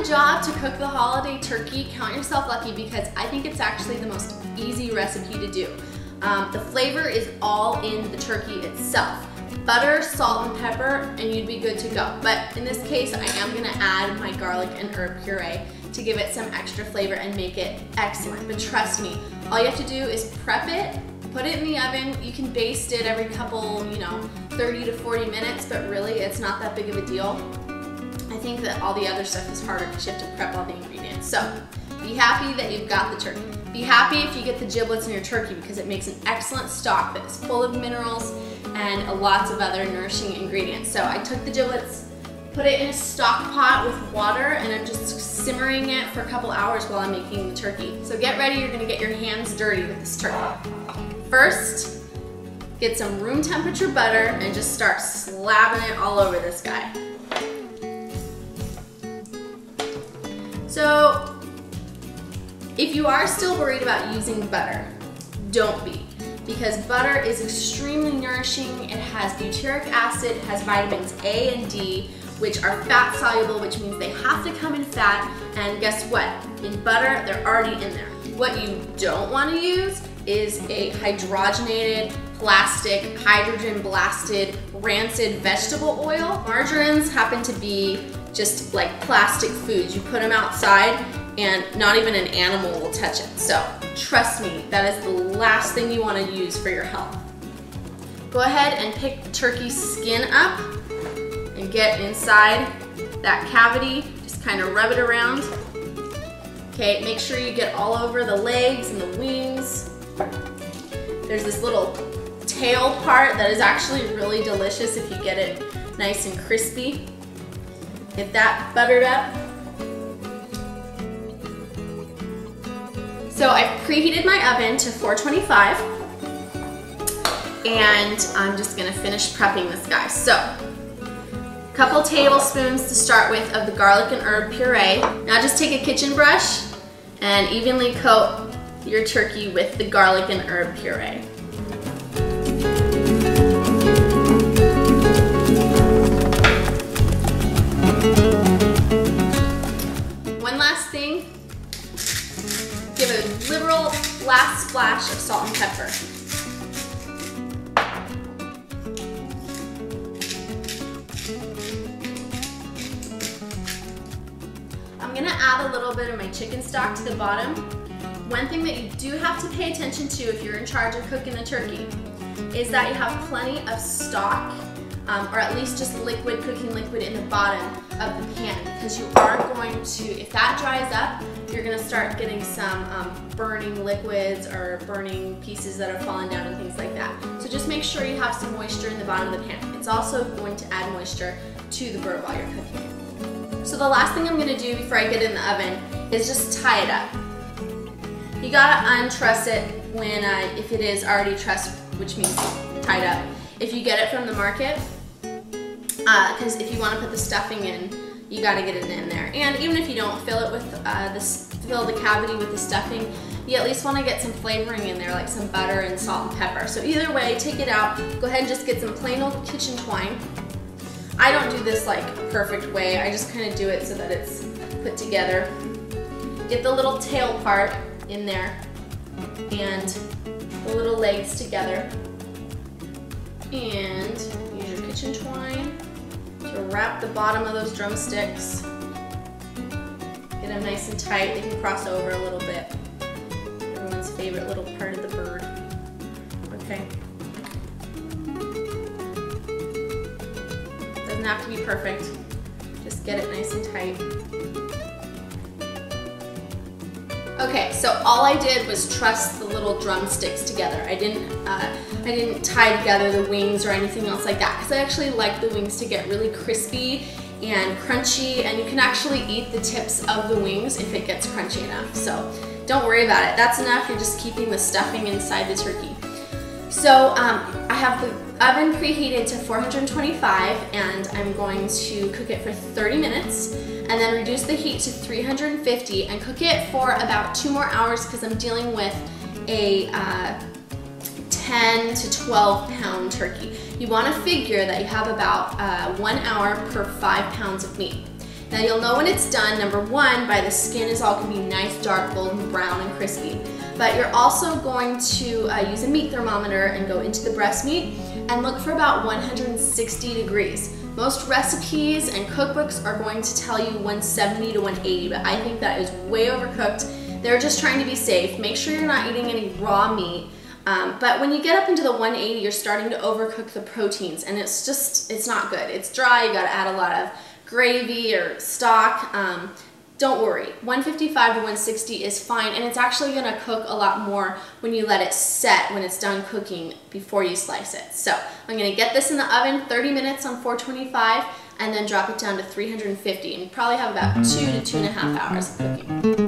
the job to cook the holiday turkey, count yourself lucky, because I think it's actually the most easy recipe to do. The flavor is all in the turkey itself. Butter, salt, and pepper, and you'd be good to go. But in this case, I am gonna add my garlic and herb puree to give it some extra flavor and make it excellent. But trust me, all you have to do is prep it, put it in the oven. You can baste it every couple, 30 to 40 minutes, but really it's not that big of a deal. I think that all the other stuff is harder because you have to prep all the ingredients. So be happy that you've got the turkey. Be happy if you get the giblets in your turkey, because it makes an excellent stock that is full of minerals and lots of other nourishing ingredients. So I took the giblets, put it in a stock pot with water, and I'm just simmering it for a couple hours while I'm making the turkey. So get ready, you're gonna get your hands dirty with this turkey. First, get some room temperature butter and just start slapping it all over this guy. So, if you are still worried about using butter, don't be. Because butter is extremely nourishing. It has butyric acid, it has vitamins A and D, which are fat soluble, which means they have to come in fat. And guess what? In butter, they're already in there. What you don't want to use is a hydrogenated, plastic, hydrogen blasted, rancid vegetable oil. Margarines happen to be just like plastic foods. You put them outside and not even an animal will touch it. So trust me, that is the last thing you want to use for your health. Go ahead and pick the turkey skin up and get inside that cavity. Just kind of rub it around. Okay, make sure you get all over the legs and the wings. There's this little tail part that is actually really delicious if you get it nice and crispy. Get that buttered up. So I've preheated my oven to 425, and I'm just gonna finish prepping this guy. So, a couple tablespoons to start with of the garlic and herb puree. Now just take a kitchen brush and evenly coat your turkey with the garlic and herb puree. One last thing, give a liberal last splash of salt and pepper. I'm gonna add a little bit of my chicken stock to the bottom. One thing that you do have to pay attention to if you're in charge of cooking the turkey is that you have plenty of stock, or at least just liquid, cooking liquid in the bottom of the pan, because you are going to, if that dries up, you're gonna start getting some burning liquids or burning pieces that are falling down and things like that. So just make sure you have some moisture in the bottom of the pan. It's also going to add moisture to the bird while you're cooking it. So the last thing I'm gonna do before I get it in the oven is just tie it up. You gotta untruss it when, if it is already trussed, which means tied up. If you get it from the market, because if you want to put the stuffing in, you got to get it in there. And even if you don't fill it with fill the cavity with the stuffing, you at least want to get some flavoring in there, like some butter and salt and pepper. So either way, take it out. Go ahead and just get some plain old kitchen twine. I don't do this like a perfect way. I just kind of do it so that it's put together. Get the little tail part in there and the little legs together. And use your kitchen twine to wrap the bottom of those drumsticks. Get them nice and tight. They can cross over a little bit. Everyone's favorite little part of the bird. Okay. Doesn't have to be perfect. Just get it nice and tight. Okay, so all I did was truss the little drumsticks together. I didn't tie together the wings or anything else like that, because I actually like the wings to get really crispy and crunchy, and you can actually eat the tips of the wings if it gets crunchy enough. So don't worry about it. That's enough. You're just keeping the stuffing inside the turkey. So I have the oven preheated to 425, and I'm going to cook it for 30 minutes and then reduce the heat to 350 and cook it for about 2 more hours, because I'm dealing with a 10 to 12 pound turkey. You want to figure that you have about 1 hour per 5 pounds of meat. Now you'll know when it's done, number one, by the skin is all gonna be nice, dark, golden brown and crispy. But you're also going to use a meat thermometer and go into the breast meat and look for about 160 degrees. Most recipes and cookbooks are going to tell you 170 to 180, but I think that is way overcooked. They're just trying to be safe. Make sure you're not eating any raw meat. But when you get up into the 180, you're starting to overcook the proteins, and it's not good. It's dry, you gotta add a lot of gravy or stock. Don't worry, 155 to 160 is fine, and it's actually gonna cook a lot more when you let it set, when it's done cooking, before you slice it. So I'm gonna get this in the oven 30 minutes on 425, and then drop it down to 350, and you probably have about 2 to 2.5 hours of cooking.